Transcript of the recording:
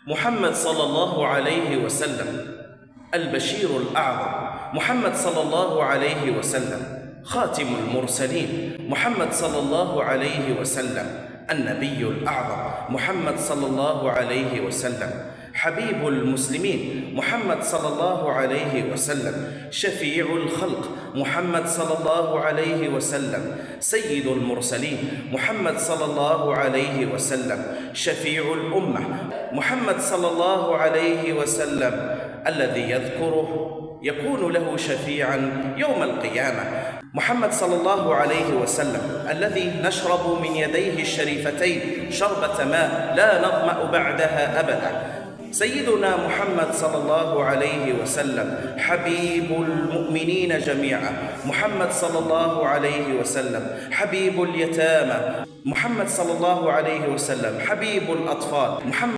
محمد صلى الله عليه وسلم البشير الأعظم، محمد صلى الله عليه وسلم خاتم المرسلين، محمد صلى الله عليه وسلم النبي الأعظم، محمد صلى الله عليه وسلم حبيب المسلمين، محمد صلى الله عليه وسلم شفيع الخلق، محمد صلى الله عليه وسلم سيد المرسلين، محمد صلى الله عليه وسلم شفيع الأمة، محمد صلى الله عليه وسلم الذي يذكره يكون له شفيعا يوم القيامة، محمد صلى الله عليه وسلم الذي نشرب من يديه الشريفتين شربة ماء لا نظمأ بعدها أبدا، سيدنا محمد صلى الله عليه وسلم حبيب المؤمنين جميعا، محمد صلى الله عليه وسلم حبيب اليتامى، محمد صلى الله عليه وسلم حبيب الأطفال، محمد